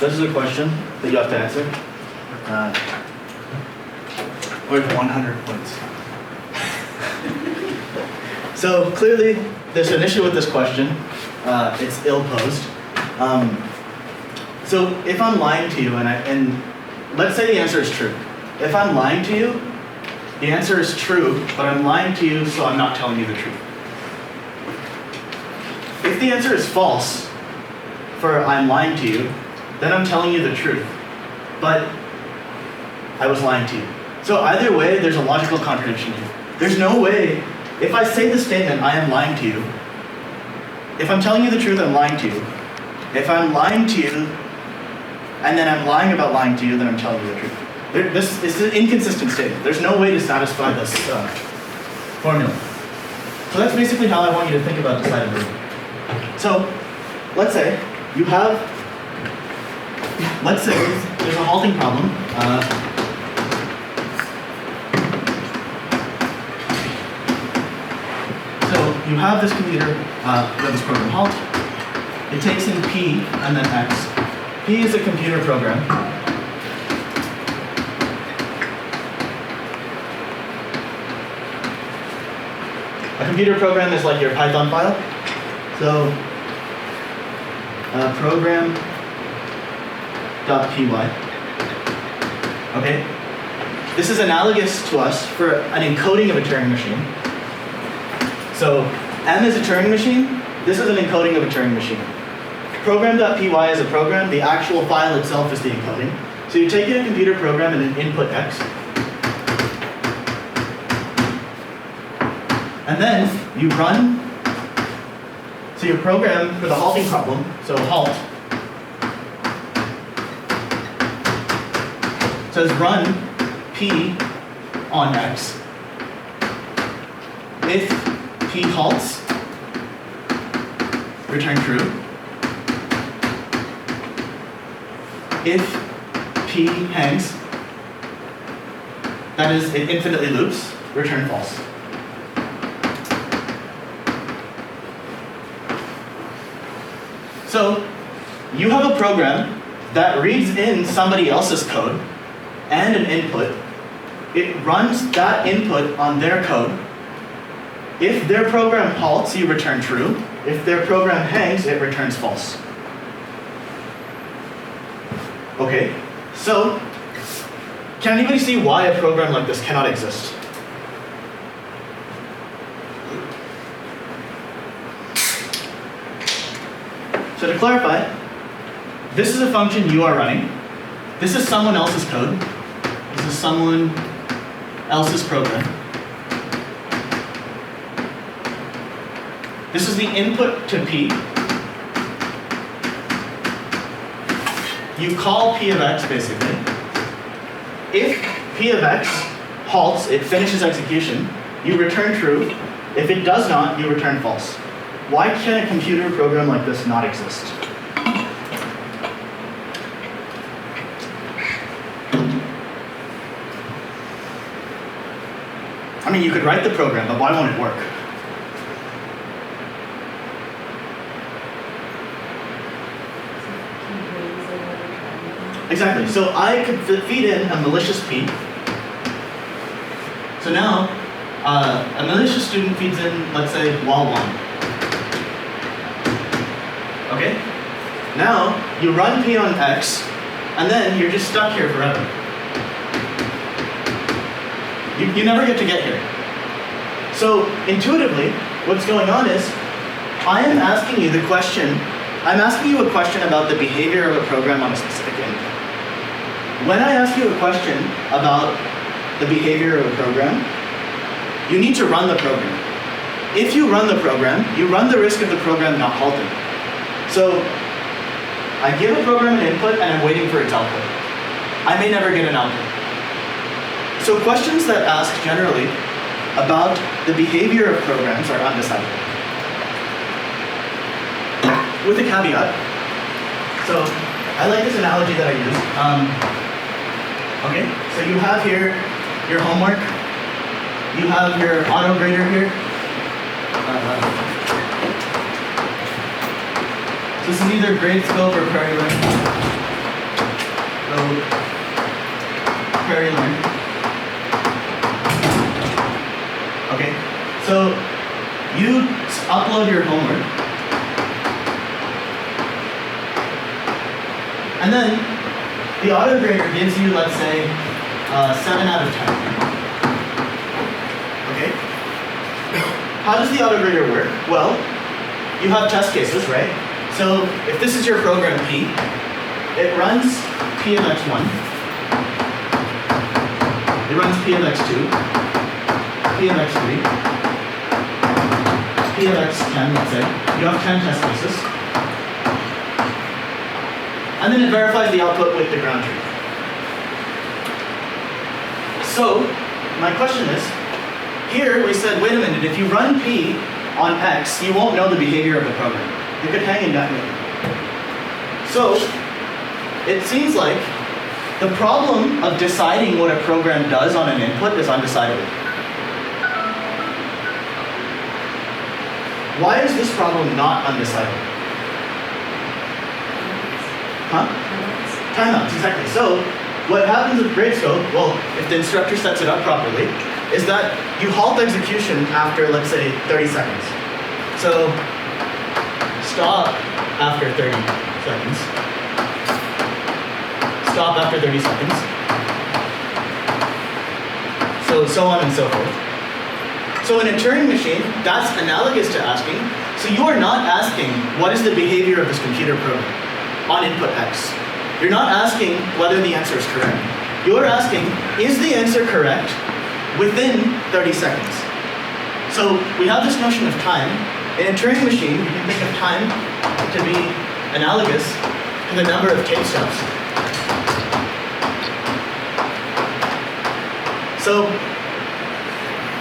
This is a question that you have to answer. Worth 100 points. So clearly, there's an issue with this question. It's ill-posed. So if I'm lying to you, and let's say the answer is true. If I'm lying to you, the answer is true, but I'm lying to you, so I'm not telling you the truth. If the answer is false, for I'm lying to you, then I'm telling you the truth, but I was lying to you. So either way, there's a logical contradiction here. There's no way, if I say the statement, I am lying to you, if I'm telling you the truth, I'm lying to you. If I'm lying to you, and then I'm lying about lying to you, then I'm telling you the truth. This is an inconsistent statement. There's no way to satisfy this formula. So that's basically how I want you to think about decidability. So let's say you have, let's say there's a halting problem. So you have this computer with this program halt. It takes in P and then X. P is a computer program. A computer program is like your Python file. So program.py. Okay? This is analogous to us for an encoding of a Turing machine. So M is a Turing machine. This is an encoding of a Turing machine. Program.py is a program. The actual file itself is the encoding. So you take in a computer program and an input X. And then you run, so your program for the halting problem, so halt, says run P on X. If P halts, return true. If P hangs, that is, it infinitely loops, return false. So you have a program that reads in somebody else's code and an input. It runs that input on their code. If their program halts, you return true. If their program hangs, it returns false. Okay, so can anybody see why a program like this cannot exist? So to clarify, this is a function you are running. This is someone else's code. This is someone else's program. This is the input to P. You call P of X, basically. If P of X halts, it finishes execution, you return true. If it does not, you return false. Why can a computer program like this not exist? I mean, you could write the program, but why won't it work? Exactly. So I could feed in a malicious P. So now, a malicious student feeds in, let's say, wall1. Okay? Now, you run P on X, and then you're just stuck here forever. You never get to get here. So, intuitively, what's going on is, I am asking you the question, I'm asking you a question about the behavior of a program on a specific input. When I ask you a question about the behavior of a program, you need to run the program. If you run the program, you run the risk of the program not halting. So I give a program an input and I'm waiting for its output. I may never get an output. So questions that ask generally about the behavior of programs are undecidable. With a caveat. So I like this analogy that I use. Okay, so you have here your homework. You have your auto grader here. So this is either grade scope or priority rank. So, query learn. Okay, so you upload your homework, and then the auto grader gives you, let's say, 7 out of 10. Okay? How does the auto grader work? Well, you have test cases, right? So if this is your program P, it runs P of x1, it runs P of x2, P of x3, P of x10, let's say. You have 10 test cases. And then it verifies the output with the ground truth. So, my question is, here we said, wait a minute, if you run P on X, you won't know the behavior of the program. It could hang indefinitely. So, it seems like the problem of deciding what a program does on an input is undecidable. Why is this problem not undecidable? Huh? Timeouts, exactly. So, what happens with Gradescope, well, if the instructor sets it up properly, is that you halt execution after, let's say, 30 seconds. So, stop after 30 seconds. Stop after 30 seconds. So on and so forth. So in a Turing machine, that's analogous to asking, so you are not asking what is the behavior of this computer program on input X. You're not asking whether the answer is correct. You're asking, is the answer correct within 30 seconds? So we have this notion of time. In a Turing machine, you can think of time to be analogous to the number of tape steps. So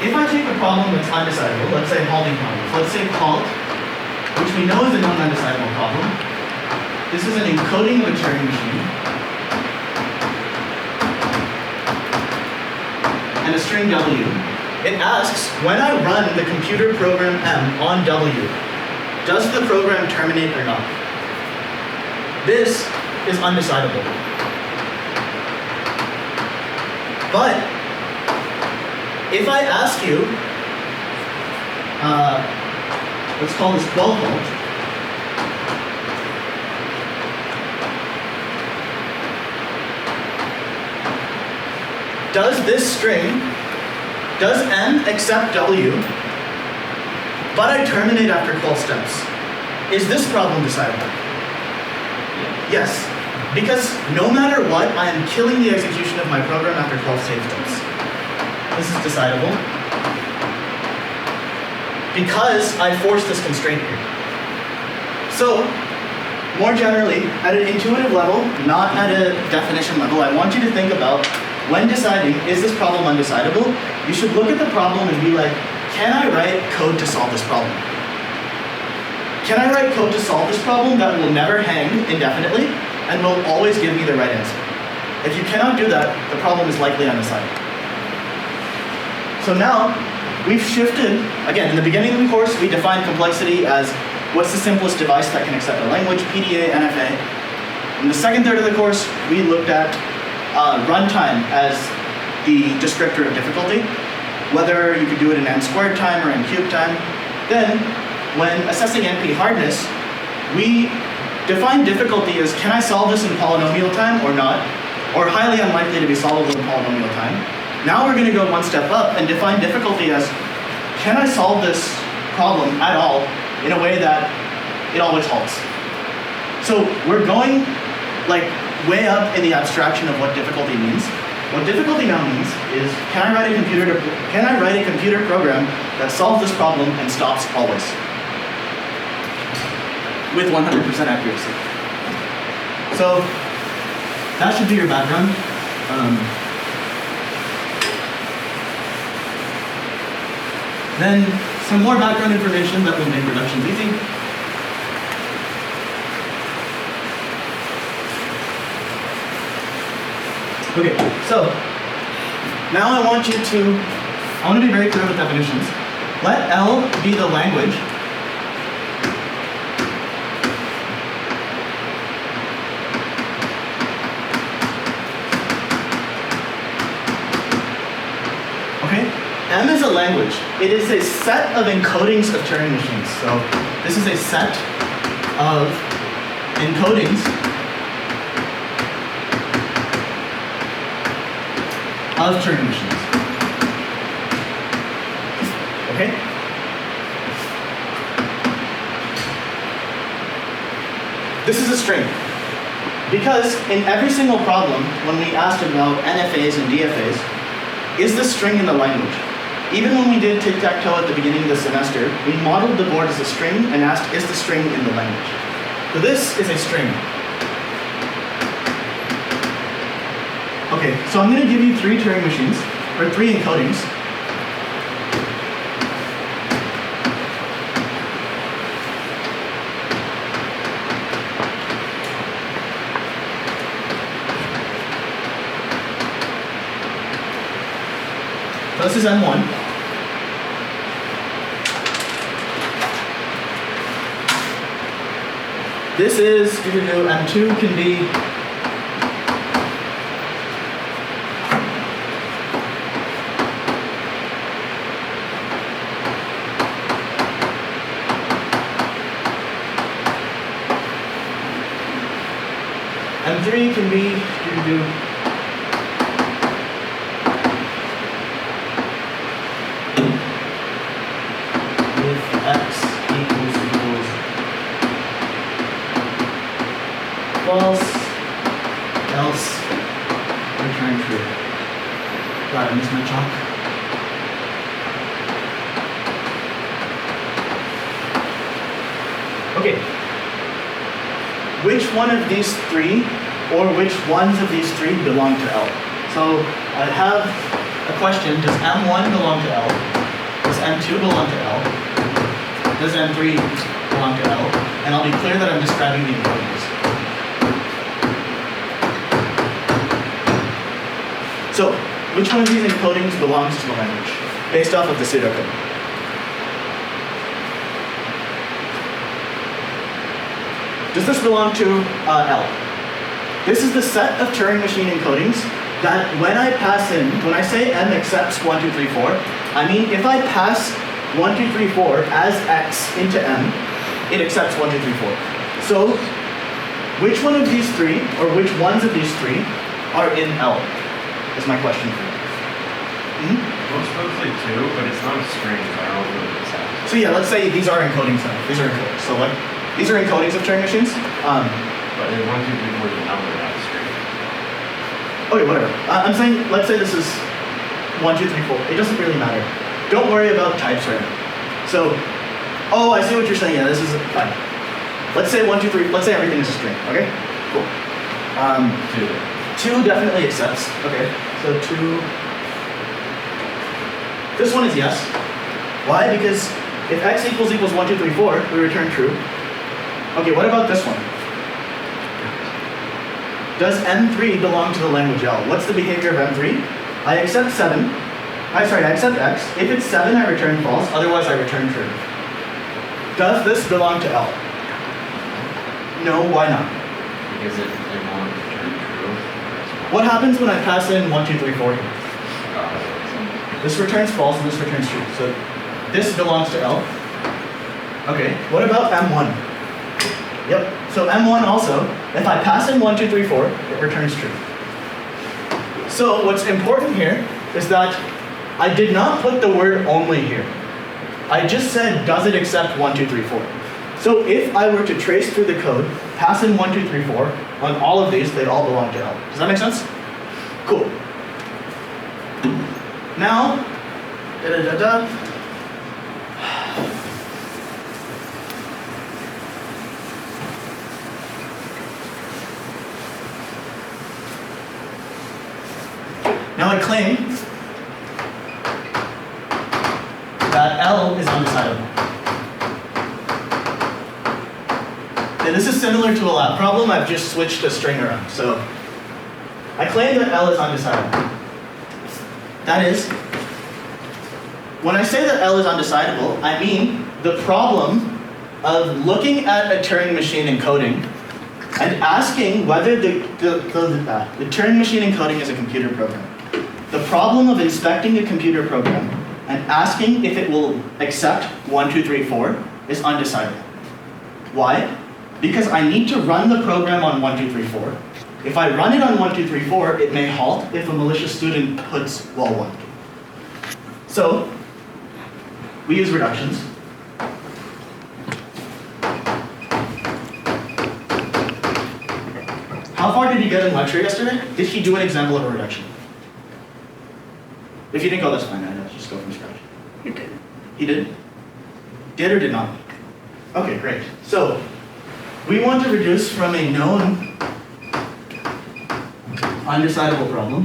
if I take a problem that's undecidable, let's say halting problems, let's say halt, which we know is a non-undecidable problem. This is an encoding of a Turing machine. And a string W. It asks, when I run the computer program M on W, does the program terminate or not? This is undecidable. But if I ask you, let's call this qual halt. Does this string, does M accept W, but I terminate after 12 steps? Is this problem decidable? Yes, because no matter what, I am killing the execution of my program after 12 save steps. This is decidable because I forced this constraint here. So, more generally, at an intuitive level, not at a definition level, I want you to think about when deciding, is this problem undecidable? You should look at the problem and be like, can I write code to solve this problem? Can I write code to solve this problem that will never hang indefinitely and will always give me the right answer? If you cannot do that, the problem is likely undecidable. So now, we've shifted, again, in the beginning of the course, we defined complexity as what's the simplest device that can accept a language, PDA, NFA. In the second third of the course, we looked at runtime as the descriptor of difficulty, whether you could do it in n squared time or in cube time. Then, when assessing NP hardness, we define difficulty as, can I solve this in polynomial time or not? Or highly unlikely to be solvable in polynomial time. Now we're going to go one step up and define difficulty as, can I solve this problem at all in a way that it always halts? So we're going like way up in the abstraction of what difficulty means. What difficulty now means is, can I write a computer program that solves this problem and stops always with 100% accuracy? So that should be your background. Then some more background information that will make reductions easy. Okay, so now I want to be very clear with definitions. Let L be the language a language? It is a set of encodings of Turing machines. So this is a set of encodings of Turing machines. Okay? This is a string. Because in every single problem, when we asked about NFAs and DFAs, is the string in the language? Even when we did tic-tac-toe at the beginning of the semester, we modeled the board as a string and asked, is the string in the language? So this is a string. Okay, so I'm going to give you 3 Turing machines, or 3 encodings. So this is M1. This is M2 can be M3 can be if x equals false, else return true. God, I missed my chalk. Okay. Which one of these 3, or which ones of these 3 belong to L? So I have a question: does M1 belong to L? Does M2 belong to L? Does M3 belong to L? And I'll be clear that I'm describing the encodings. So, which one of these encodings belongs to the language, based off of the pseudocode? Does this belong to L? This is the set of Turing machine encodings that when I pass in, when I say M accepts 1, 2, 3, 4, I mean if I pass 1, 2, 3, 4 as X into M, it accepts 1, 2, 3, 4. So, which one of these 3, or which ones of these 3 are in L? Is my question for you. Most folks say 2, but it's not a string, so I don't know what it says. So yeah, let's say these are encodings then. These are encodings. So like, these are encodings of Turing machines. But in 1, 2, 3, 4 is a number, not a string. Okay, whatever. I'm saying, let's say this is 1, 2, 3, 4. It doesn't really matter. Don't worry about types right now. So, oh, I see what you're saying. Yeah, this is fine. Let's say 1, 2, 3. Let's say everything is a string. Okay, cool. 2 definitely accepts. Okay, so 2. This one is yes. Why? Because if x equals 1, 2, 3, 4, we return true. Okay, what about this one? Does M3 belong to the language L? What's the behavior of M3? I accept 7. I accept x. If it's 7, I return false. Otherwise, I return true. Does this belong to L? No, why not? Because it won't return true. What happens when I pass in 1, 2, 3, 4 here? This returns false and this returns true. So this belongs to L. Okay, what about M1? Yep, so M1 also, if I pass in 1, 2, 3, 4, it returns true. So what's important here is that I did not put the word only here. I just said, does it accept 1, 2, 3, 4? So if I were to trace through the code, pass in 1, 2, 3, 4, on all of these, they'd all belong to L. Does that make sense? Cool. Now, Now I claim that L is undecidable. And this is similar to a lab problem, I've just switched a string around. So I claim that L is undecidable. That is, when I say that L is undecidable, I mean the problem of looking at a Turing machine encoding and asking whether the Turing machine encoding is a computer program. The problem of inspecting a computer program and asking if it will accept 1, 2, 3, 4 is undecidable. Why? Because I need to run the program on 1, 2, 3, 4. If I run it on 1, 2, 3, 4, it may halt if a malicious student puts wall 1. So, we use reductions. How far did he get in lecture yesterday? Did he do an example of a reduction? If you didn't go, that's fine. I know. Just go from scratch. You did. He did? Did or did not? Okay, great. So, we want to reduce from a known undecidable problem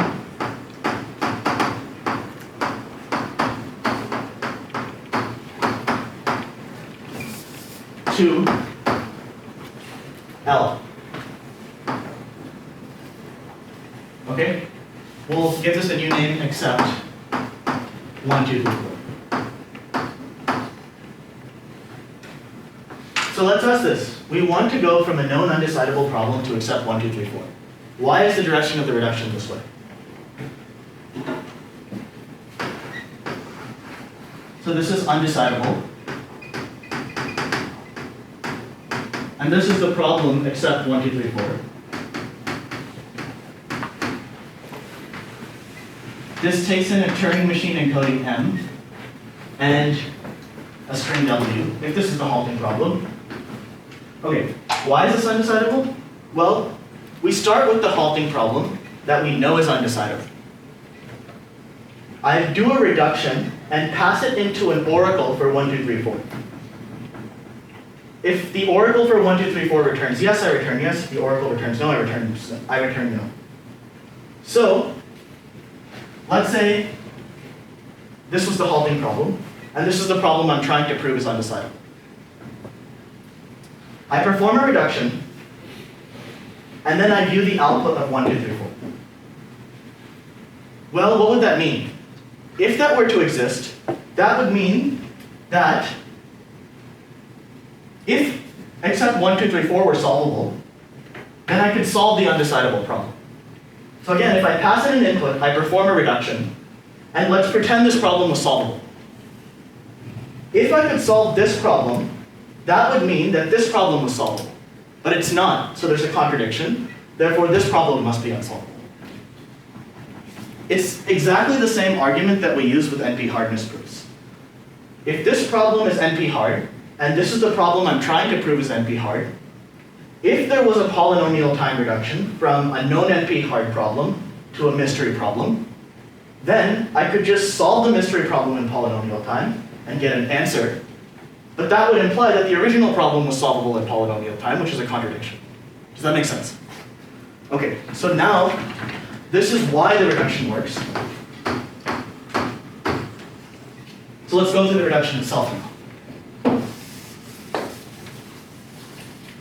to L. Okay? We'll give this a new name, except 1, 2, 3, 4. So let's test this. We want to go from a known undecidable problem to accept 1, 2, 3, 4. Why is the direction of the reduction this way? So this is undecidable. And this is the problem except 1, 2, 3, 4. This takes in a Turing machine encoding M and a string W, if this is the halting problem. Okay, why is this undecidable? Well, we start with the halting problem that we know is undecidable. I do a reduction and pass it into an oracle for 1, 2, 3, 4. If the oracle for 1, 2, 3, 4 returns yes, I return yes. The oracle returns no, I return no. So, let's say this was the halting problem, and this is the problem I'm trying to prove is undecidable. I perform a reduction, and then I view the output of 1, 2, 3, 4. Well, what would that mean? If that were to exist, that would mean that if except 1, 2, 3, 4 were solvable, then I could solve the undecidable problem. So again, if I pass in an input, I perform a reduction, and let's pretend this problem was solvable. If I could solve this problem, that would mean that this problem was solvable. But it's not, so there's a contradiction. Therefore, this problem must be unsolvable. It's exactly the same argument that we use with NP hardness proofs. If this problem is NP hard, and this is the problem I'm trying to prove is NP hard, if there was a polynomial time reduction from a known NP hard problem to a mystery problem, then I could just solve the mystery problem in polynomial time and get an answer. But that would imply that the original problem was solvable in polynomial time, which is a contradiction. Does that make sense? Okay, so now this is why the reduction works. So let's go through the reduction itself now.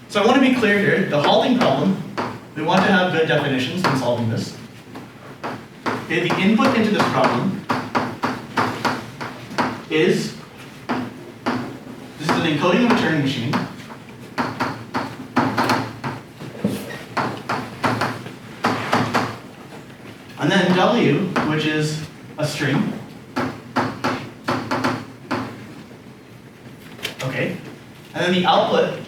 So I want to be clear here, the halting problem, we want to have good definitions in solving this. Okay, the input into this problem is, this is an encoding of a Turing machine. And then W, which is a string. Okay, and then the output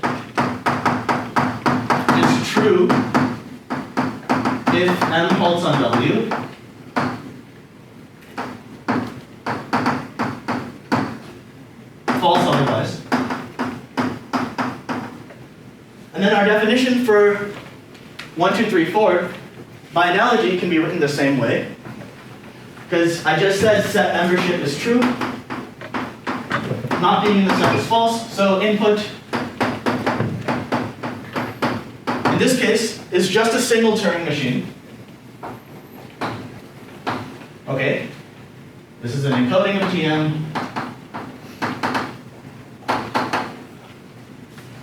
is true if M halts on W. False otherwise. And then our definition for 1, 2, 3, 4, by analogy, can be written the same way. Because I just said set membership is true. Not being in the set is false. So input, in this case, is just a single Turing machine. Okay. This is an encoding of TM.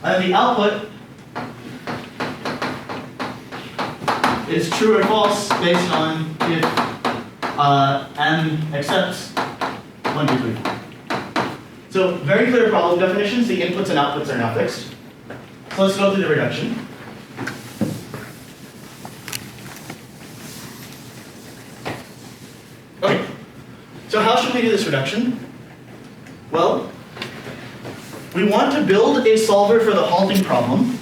And the output is true or false based on if M accepts 1, 2, 3, 4. So very clear problem definitions. The inputs and outputs are now fixed. So let's go through the reduction. Okay. So how should we do this reduction? Well, we want to build a solver for the halting problem,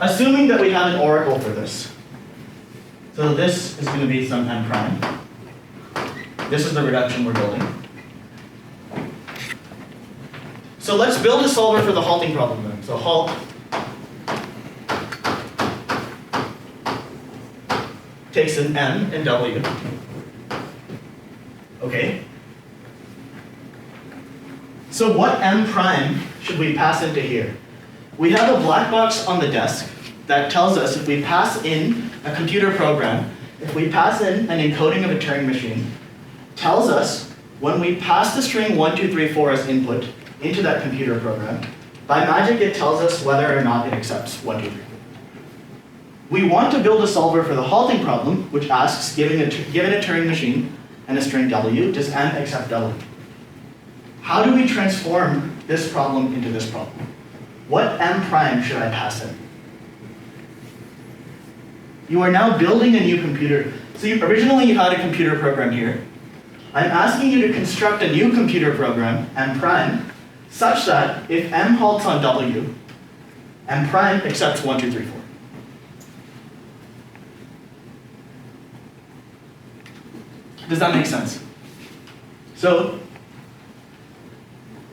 assuming that we have an oracle for this. So this is going to be some m prime. This is the reduction we're building. So let's build a solver for the halting problem then. So halt takes an m and w. Okay. So what m prime should we pass into here? We have a black box on the desk that tells us if we pass in a computer program, if we pass in an encoding of a Turing machine, tells us when we pass the string 1, 2, 3, 4 as input into that computer program, by magic it tells us whether or not it accepts 1, 2, 3, 4. We want to build a solver for the halting problem, which asks, given a Turing machine and a string w, does m accept w? How do we transform this problem into this problem? What m prime should I pass in? You are now building a new computer. So originally you had a computer program here. I'm asking you to construct a new computer program, m prime, such that if m halts on w, m prime accepts 1, 2, 3, 4. Does that make sense? So,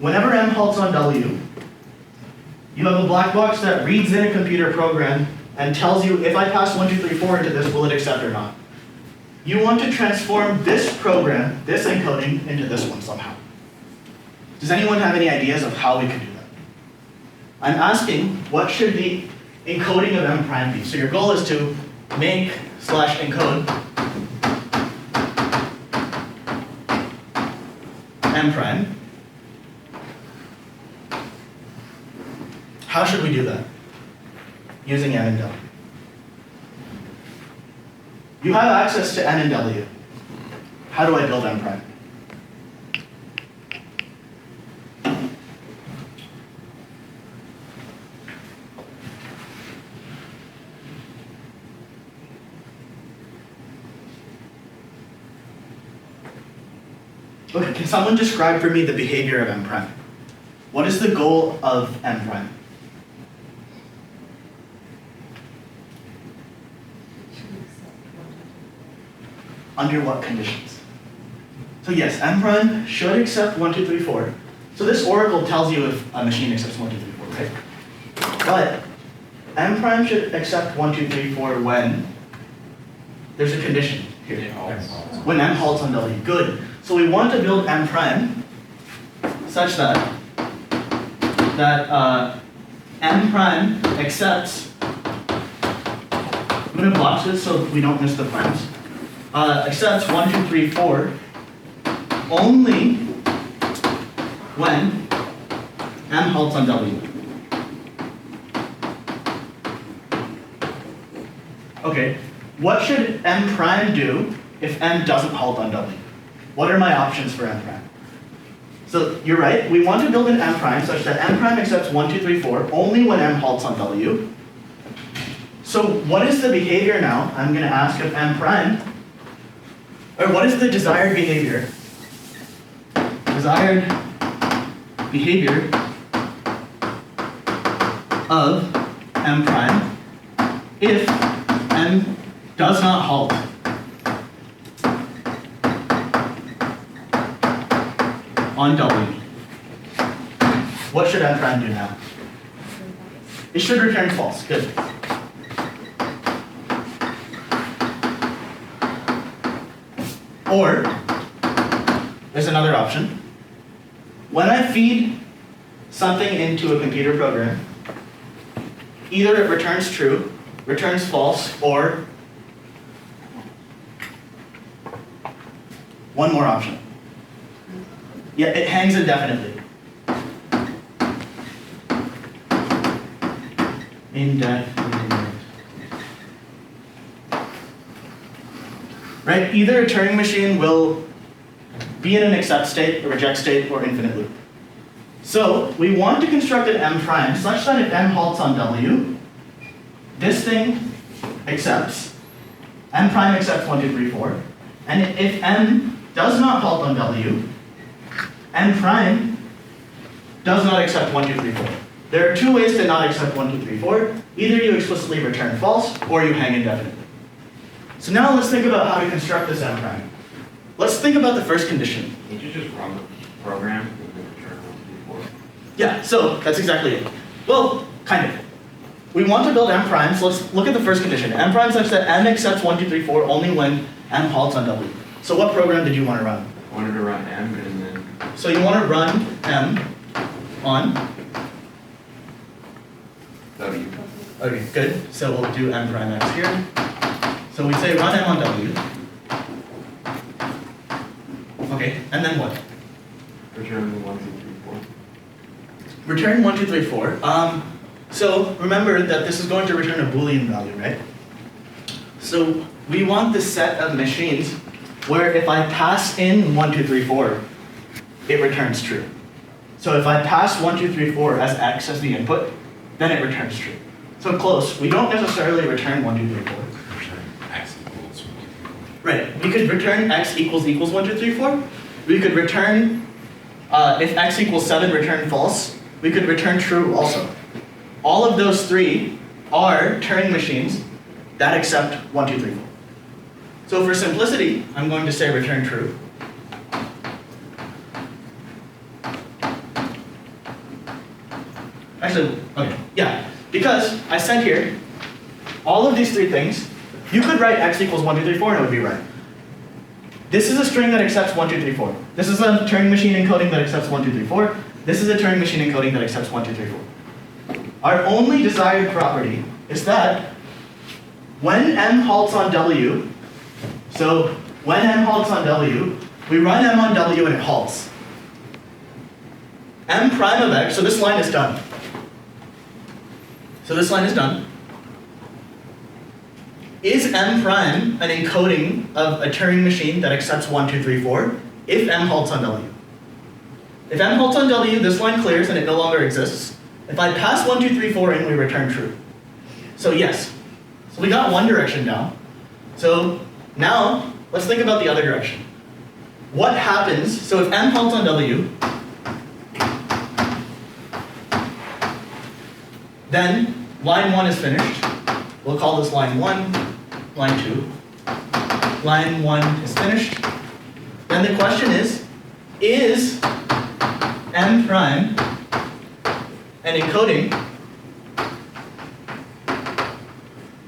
whenever m halts on w, you have a black box that reads in a computer program and tells you if I pass 1, 2, 3, 4 into this, will it accept or not? You want to transform this program, this encoding, into this one somehow. Does anyone have any ideas of how we could do that? I'm asking, what should the encoding of m prime be? So your goal is to make / encode m prime. How should we do that? Using n and w. You have access to n and w. How do I build m prime? Okay, can someone describe for me the behavior of m prime? What is the goal of m prime? Under what conditions? So yes, m prime should accept 1, 2, 3, 4. So this oracle tells you if a machine accepts 1, 2, 3, 4, right? But m prime should accept 1, 2, 3, 4 when there's a condition here. When m halts on w. Good. So we want to build m prime such that m prime accepts. I'm going to block this so we don't miss the primes. Accepts 1, 2, 3, 4 only when m halts on w. Okay, what should m prime do if m doesn't halt on w? What are my options for m prime? So you're right, we want to build an m prime such that m prime accepts 1, 2, 3, 4 only when m halts on w. So what is the behavior now? I'm going to ask of m prime. Or what is the desired behavior? Desired behavior of m prime if m does not halt on w. What should m prime do now? It should return false. Good. Or, there's another option. When I feed something into a computer program, either it returns true, returns false, or one more option. Yeah, it hangs indefinitely. Indefinitely. Right? Either a Turing machine will be in an accept state, a reject state, or infinite loop. So we want to construct an m prime such that if m halts on w, this thing accepts, m prime accepts 1, 2, 3, 4, and if m does not halt on W, M prime does not accept 1, 2, 3, 4. There are two ways to not accept 1, 2, 3, 4. Either you explicitly return false, or you hang indefinitely. So now let's think about how to construct this M prime. Let's think about the first condition. Can't you just run the program and then return 1, 2, 3, 4? Yeah, so that's exactly it. Well, kind of. We want to build M prime, so let's look at the first condition. M prime such that M accepts 1, 2, 3, 4 only when M halts on W. So what program did you want to run? I wanted to run M and then... So you want to run M on? W. Okay, good. So we'll do M prime X here. So we say run M on W. Okay, and then what? Return 1, 2, 3, 4. Return 1, 2, 3, 4. So remember that this is going to return a Boolean value, right? So we want this set of machines where if I pass in 1, 2, 3, 4, it returns true. So if I pass 1, 2, 3, 4 as X as the input, then it returns true. So close. We don't necessarily return 1, 2, 3, 4. Return X equals 1, 2, 3, 4. Right. We could return X equals 1, 2, 3, 4. We could return, if X equals 7, return false. We could return true also. All of those three are Turing machines that accept 1, 2, 3, 4. So for simplicity, I'm going to say return true. Actually, okay, yeah. Because I said here, all of these three things, you could write X equals 1, 2, 3, 4 and it would be right. This is a string that accepts 1, 2, 3, 4. This is a Turing machine encoding that accepts 1, 2, 3, 4. This is a Turing machine encoding that accepts 1, 2, 3, 4. Our only desired property is that when M halts on W, so when M halts on W, we run M on W and it halts. M prime of X, so this line is done. So this line is done. Is M prime an encoding of a Turing machine that accepts 1, 2, 3, 4 if M halts on W? If M halts on W, this line clears and it no longer exists. If I pass 1, 2, 3, 4 in, we return true. So yes. So we got one direction down. So now, let's think about the other direction. What happens, so if M halts on W, then line 1 is finished. We'll call this line 1, line 2. Line 1 is finished. Then the question is M prime an encoding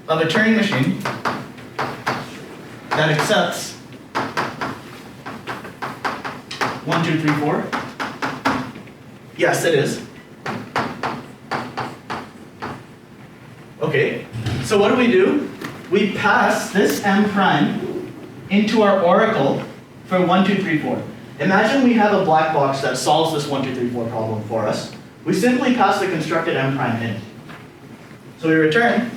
of a Turing machine that accepts 1, 2, 3, 4? Yes, it is. Okay, so what do? We pass this M prime into our oracle for 1, 2, 3, 4. Imagine we have a black box that solves this 1, 2, 3, 4 problem for us. We simply pass the constructed M prime in. So we return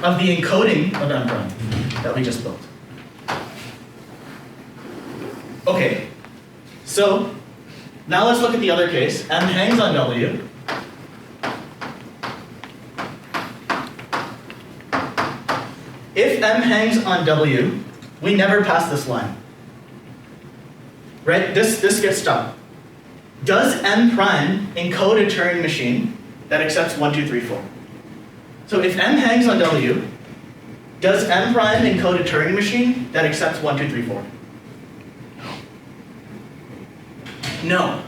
of the encoding of M prime that we just built. Okay, so now let's look at the other case. M hangs on W. If M hangs on W, we never pass this line. Right? This gets stuck. Does M prime encode a Turing machine that accepts 1, 2, 3, 4? So if M hangs on W, does M prime encode a Turing machine that accepts 1, 2, 3, 4? No.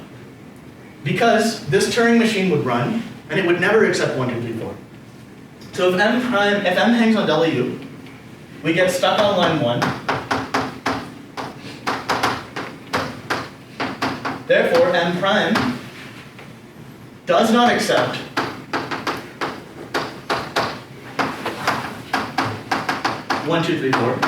Because this Turing machine would run, and it would never accept 1, 2, 3, 4. So if M hangs on W, we get stuck on line 1. Therefore, M prime does not accept one, two, three, four.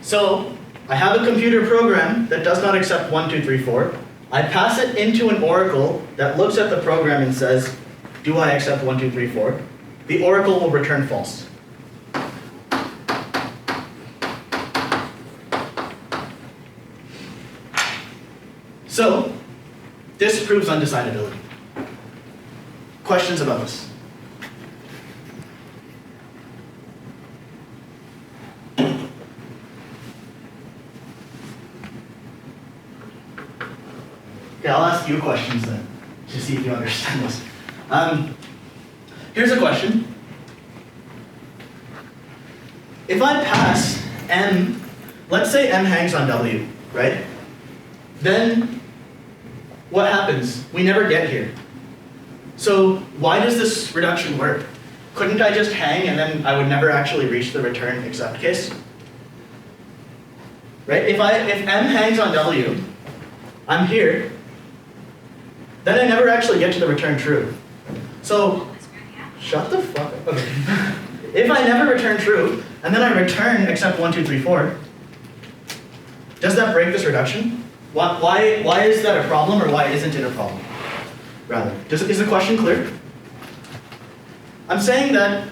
So I have a computer program that does not accept 1, 2, 3, 4. I pass it into an oracle that looks at the program and says, do I accept 1, 2, 3, 4? The oracle will return false. So This proves undecidability. Questions about this? Okay, I'll ask you questions then, to see if you understand this. Here's a question. If I pass M, let's say M hangs on W, right? Then what happens? We never get here. So why does this reduction work? Couldn't I just hang and then I would never actually reach the return except case? Right? If M hangs on W, I'm here, then I never actually get to the return true. So, shut the fuck up. Okay. If I never return true, and then I return except 1, 2, 3, 4, does that break this reduction? Why is that a problem, or why isn't it a problem? Rather, is the question clear? I'm saying that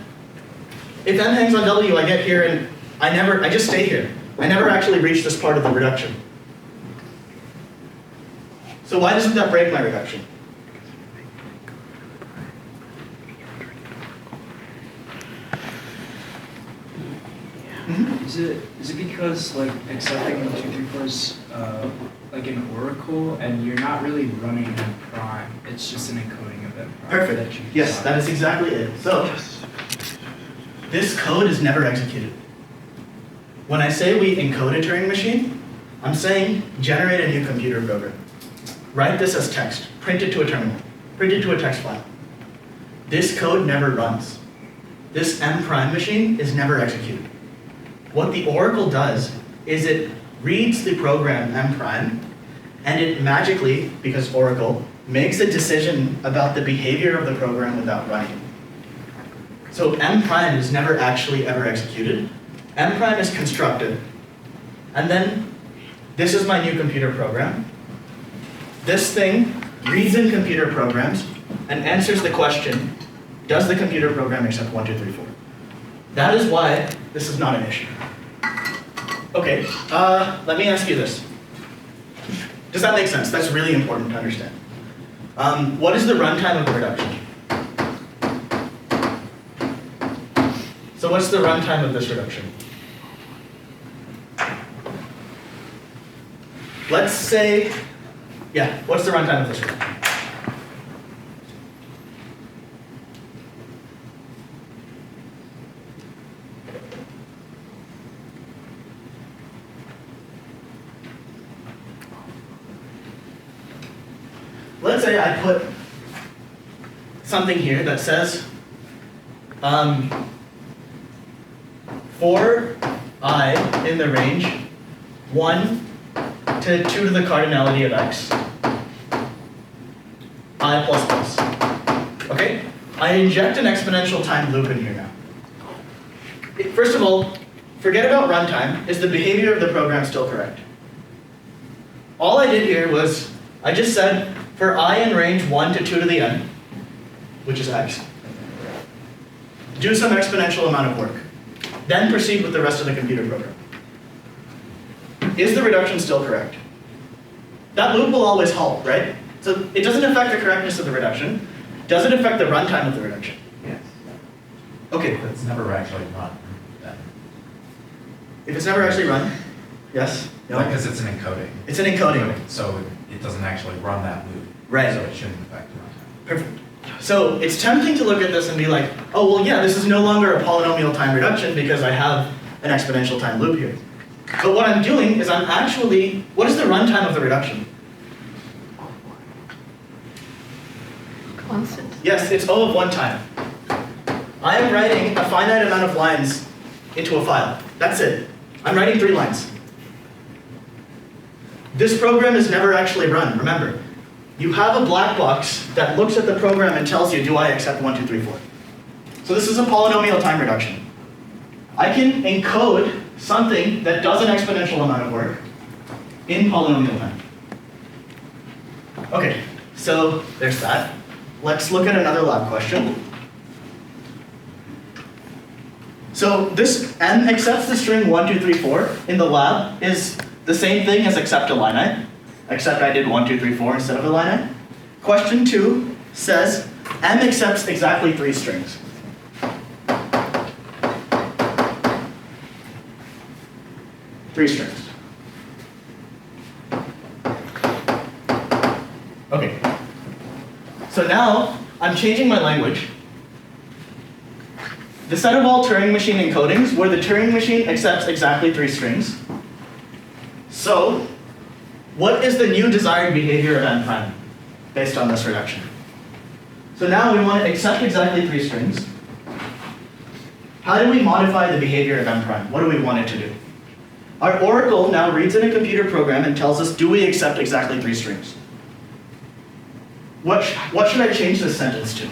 if M hangs on W, I get here and I just stay here. I never actually reach this part of the reduction. So why doesn't that break my reduction? Is it because like accepting 1, 2, 3, 4 is like an oracle, and you're not really running in prime? It's just an encoding of that prime. Perfect. That you Yes, decide. that is exactly it. So this code is never executed. When I say we encode a Turing machine, I'm saying generate a new computer program. Write this as text, print it to a terminal, print it to a text file. This code never runs. This M prime machine is never executed. What the oracle does is it reads the program M prime, and it magically, because oracle, makes a decision about the behavior of the program without running. So M prime is never actually ever executed. M prime is constructed, and then this is my new computer program. This thing reads in computer programs and answers the question, does the computer program accept 1, 2, 3, 4? That is why this is not an issue. Okay, let me ask you this. Does that make sense? That's really important to understand. What is the runtime of the reduction? So what's the runtime of this reduction? Let's say, yeah, what's the runtime of this reduction? Let's say I put something here that says for I in the range 1 to 2 to the cardinality of x, I plus plus. Okay? I inject an exponential time loop in here now. First of all, forget about runtime. Is the behavior of the program still correct? All I did here was, I just said, for I in range 1 to 2 to the n, which is x, do some exponential amount of work. Then proceed with the rest of the computer program. Is the reduction still correct? That loop will always halt, right? So it doesn't affect the correctness of the reduction. Does it affect the runtime of the reduction? Yes. Okay. But it's never actually run then. If it's never actually run, yes? No? Because it's an encoding. It's an encoding. So it doesn't actually run that loop. Right. So it shouldn't affect the runtime. Perfect. So it's tempting to look at this and be like, oh, well, yeah, this is no longer a polynomial time reduction because I have an exponential time loop here. But what I'm doing is I'm actually, what is the runtime of the reduction? Constant. Yes, it's O of 1 time. I am writing a finite amount of lines into a file. That's it. I'm writing 3 lines. This program is never actually run, remember. You have a black box that looks at the program and tells you, do I accept 1, 2, 3, 4? So this is a polynomial time reduction. I can encode something that does an exponential amount of work in polynomial time. Okay, so there's that. Let's look at another lab question. So this n accepts the string 1, 2, 3, 4 in the lab is the same thing as accept Illini, except I did 1, 2, 3, 4 instead of Illini. Question 2 says M accepts exactly 3 strings. Three strings. Okay. So now I'm changing my language. The set of all Turing machine encodings where the Turing machine accepts exactly 3 strings. So, what is the new desired behavior of M prime based on this reduction? So now we want to accept exactly 3 strings. How do we modify the behavior of M prime? What do we want it to do? Our oracle now reads in a computer program and tells us, do we accept exactly 3 strings? What should I change this sentence to?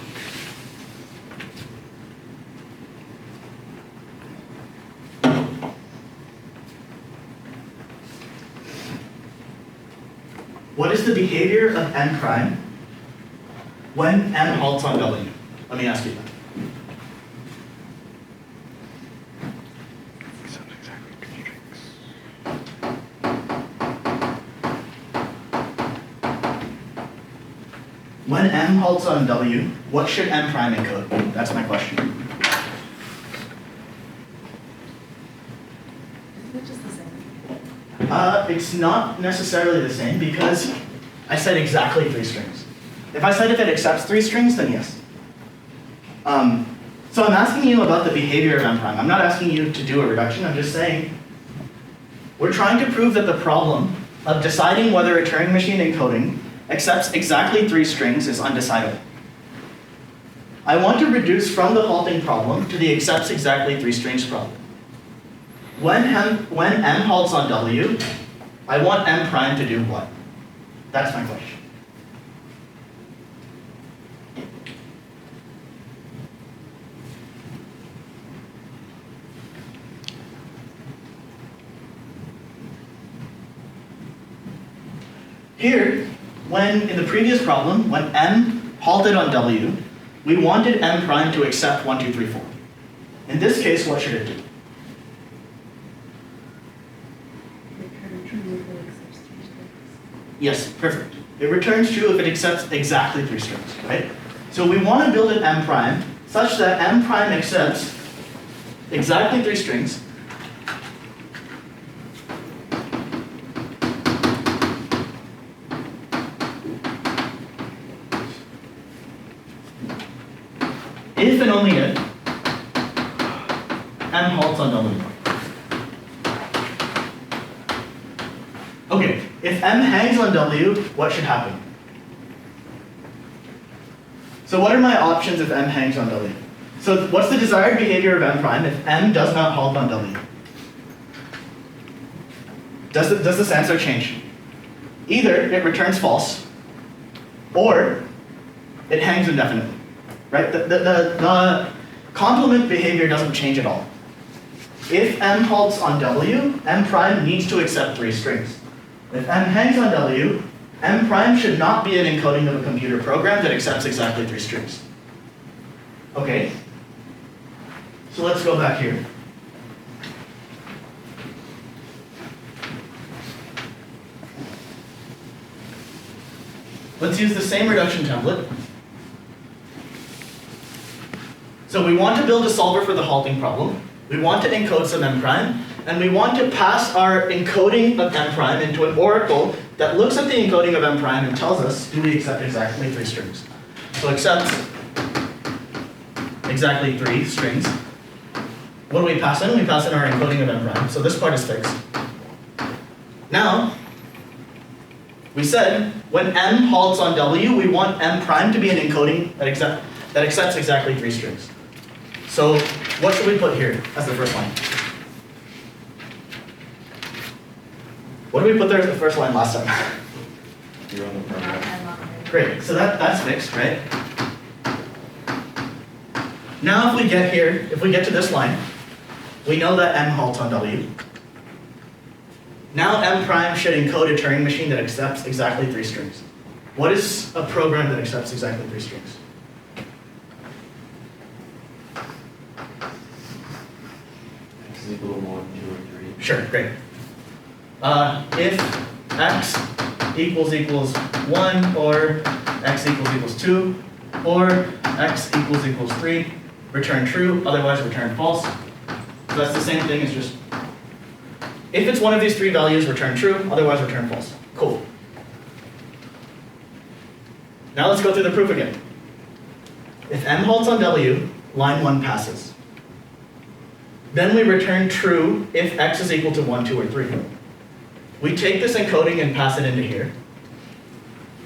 What is the behavior of M prime when M halts on W? Let me ask you that. When M halts on W, what should M prime encode? That's my question. Isn't it just the same? It's not necessarily the same because I said exactly 3 strings. If I said if it accepts 3 strings, then yes. So I'm asking you about the behavior of M prime. I'm not asking you to do a reduction. I'm just saying we're trying to prove that the problem of deciding whether a Turing machine encoding accepts exactly 3 strings is undecidable. I want to reduce from the halting problem to the accepts exactly 3 strings problem. When M halts on W, I want M prime to do what? That's my question. Here, in the previous problem, when M halted on W, we wanted M prime to accept 1, 2, 3, 4. In this case, what should it do? Return true if it accepts 3 strings. Yes, perfect. It returns true if it accepts exactly 3 strings, right? So we want to build an M prime such that M prime accepts exactly 3 strings. If and only if M halts on W. Okay, if M hangs on W, what should happen? So what are my options if M hangs on W? So what's the desired behavior of M prime if M does not halt on W? Does this answer change? Either it returns false, or it hangs indefinitely. Right? The complement behavior doesn't change at all. If M halts on W, M prime needs to accept 3 strings. If M hangs on W, M prime should not be an encoding of a computer program that accepts exactly 3 strings. Okay? So let's go back here. Let's use the same reduction template. So we want to build a solver for the halting problem. We want to encode some M prime, and we want to pass our encoding of M prime into an oracle that looks at the encoding of M prime and tells us, do we accept exactly 3 strings? So accept exactly 3 strings. What do we pass in? We pass in our encoding of M prime. So this part is fixed. Now, we said when M halts on W, we want M prime to be an encoding that accepts exactly 3 strings. So what should we put here as the first line? What did we put there as the first line last time? You're on the program. Great, so that's fixed, right? Now if we get here, if we get to this line, we know that M halts on W. Now M prime should encode a Turing machine that accepts exactly 3 strings. What is a program that accepts exactly 3 strings? X is equal to 1, 2, or 3. Sure, great. If x equals 1 or x equals 2, or x equals 3, return true, otherwise return false. So that's the same thing as just, if it's one of these three values, return true, otherwise return false. Cool. Now let's go through the proof again. If m halts on w, line 1 passes. Then we return true if x is equal to 1, 2, or 3. We take this encoding and pass it into here.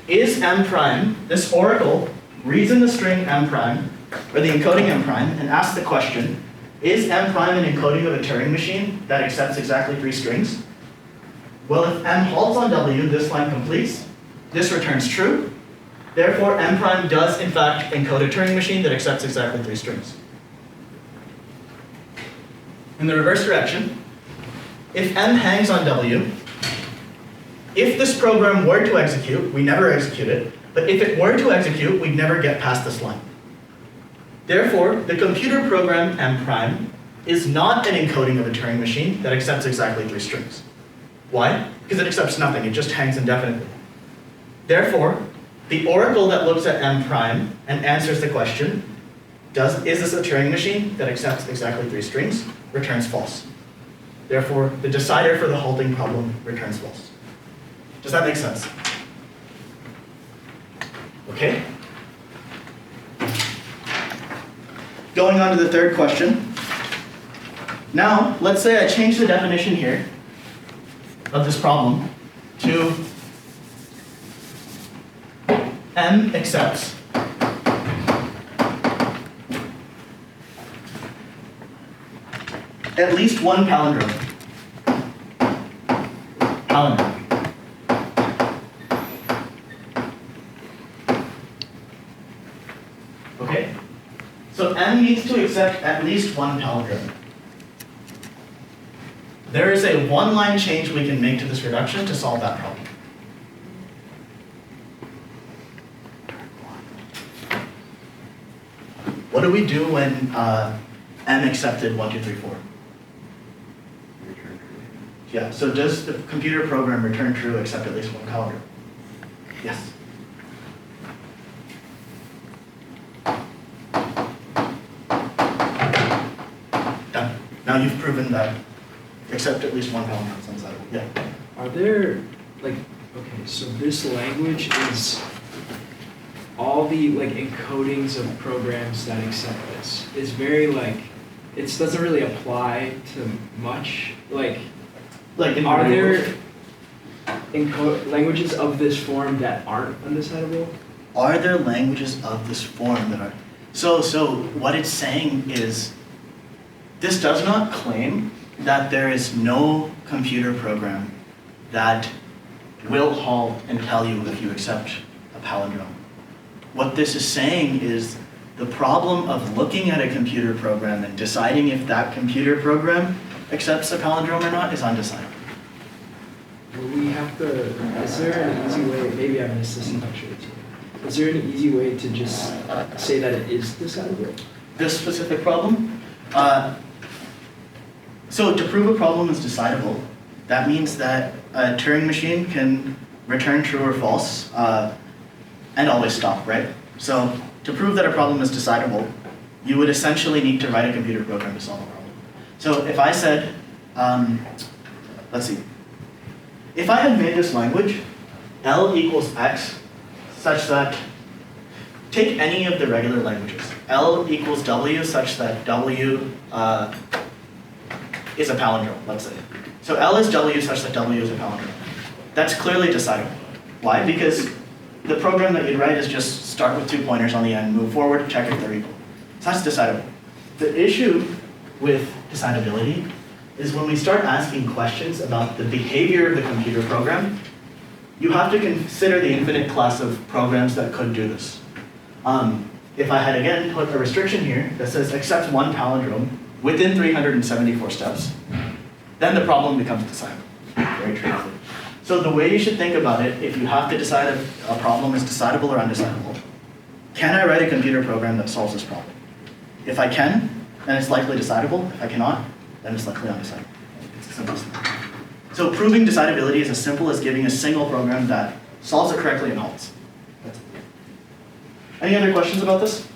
Is m prime, this oracle reads in the string m prime, or the encoding m prime, and asks the question, is m prime an encoding of a Turing machine that accepts exactly 3 strings? Well, if m halts on w, this line completes, this returns true. Therefore, m prime does in fact encode a Turing machine that accepts exactly 3 strings. In the reverse direction, if m hangs on w, if this program were to execute, we never execute it, but if it were to execute, we'd never get past this line. Therefore, the computer program m prime is not an encoding of a Turing machine that accepts exactly 3 strings. Why? Because it accepts nothing, it just hangs indefinitely. Therefore, the oracle that looks at m prime and answers the question, is this a Turing machine that accepts exactly 3 strings, returns false. Therefore, the decider for the halting problem returns false. Does that make sense? Okay. Going on to the third question. Now, let's say I change the definition here of this problem to m accepts at least one palindrome. Palindrome. Okay? So m needs to accept at least one palindrome. There is a one-line change we can make to this reduction to solve that problem. What do we do when m accepted 1, 2, 3, 4? Yeah, so does the computer program return true except at least one palindrome? Yes. Done. Now you've proven that except at least one palindrome is undecidable. Yeah. Are there, like, okay, so this language is all the like encodings of programs that accept this. It's very like, it doesn't really apply to much. Like in are real there languages of this form that aren't undecidable? Are there languages of this form that are? So what it's saying is, this does not claim that there is no computer program that will halt and tell you if you accept a palindrome. What this is saying is the problem of looking at a computer program and deciding if that computer program accepts a palindrome or not is undecidable. Well, we have to, is there an easy way, maybe I missed this in lecture too. Is there an easy way to just say that it is decidable? This specific problem? So to prove a problem is decidable, that means that a Turing machine can return true or false and always stop, right? So to prove that a problem is decidable, you would essentially need to write a computer program to solve a problem. So if I said, let's see, if I had made this language, L equals X, such that, take any of the regular languages. L equals W such that W is a palindrome, let's say. So L is W such that W is a palindrome. That's clearly decidable. Why? Because the program that you'd write is just start with 2 pointers on the end, move forward, check if they're equal. So that's decidable. The issue with decidability is when we start asking questions about the behavior of the computer program, you have to consider the infinite class of programs that could do this. If I had, again, put a restriction here that says accept one palindrome within 374 steps, then the problem becomes decidable, very trivially. So the way you should think about it, if you have to decide if a problem is decidable or undecidable, can I write a computer program that solves this problem? If I can, then it's likely decidable. If I cannot, then it's likely undecidable. It's the simplest thing. So proving decidability is as simple as giving a single program that solves it correctly and halts. That's it. Any other questions about this?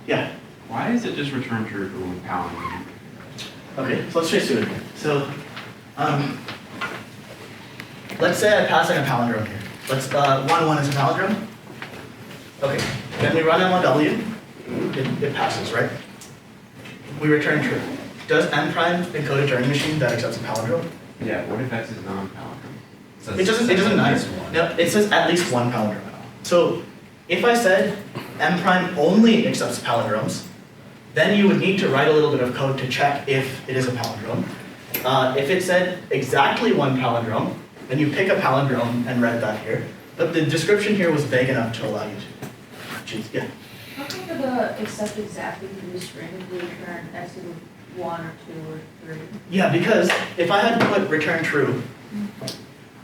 Yeah. Why is it just return true for one palindrome? Okay, so let's trace through it. So, let's say I pass in a palindrome here. Let's 1 is a palindrome. Okay, then we run M1W. It passes, right? We return true. Does M prime encode a Turing machine that accepts a palindrome? Yeah, what if X is non-palindrome? It doesn't matter. No, it says at least one palindrome. So if I said M prime only accepts palindromes, then you would need to write a little bit of code to check if it is a palindrome. If it said exactly one palindrome, then you pick a palindrome and write that here. But the description here was vague enough to allow you to choose. Yeah. How come for the accept exactly 3 strings, we return x equals 1 or 2 or 3? Yeah, because if I had to put return true,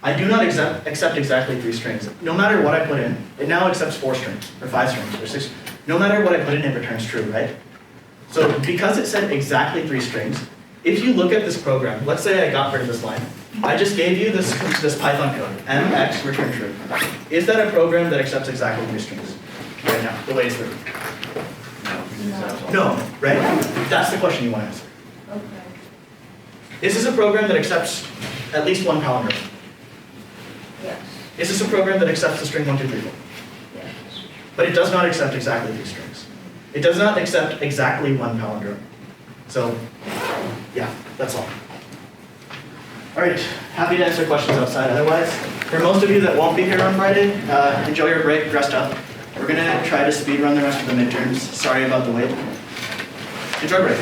I do not accept exactly 3 strings. No matter what I put in, it now accepts 4 strings, or 5 strings, or 6. No matter what I put in, it returns true, right? So because it said exactly 3 strings, if you look at this program, let's say I got rid of this line. I just gave you this Python code, mx return true. Is that a program that accepts exactly 3 strings? Right now, the way it's written. No, right? That's the question you want to answer. Okay. Is this a program that accepts at least one palindrome? Yes. Is this a program that accepts the string 1, 2, 3, 4? Yes. But it does not accept exactly 3 strings. It does not accept exactly one palindrome. So, yeah, that's all. All right, happy to answer questions outside. Otherwise, for most of you that won't be here on Friday, enjoy your break dressed up. We're gonna try to speed run the rest of the midterms. Sorry about the wait. Enjoy break.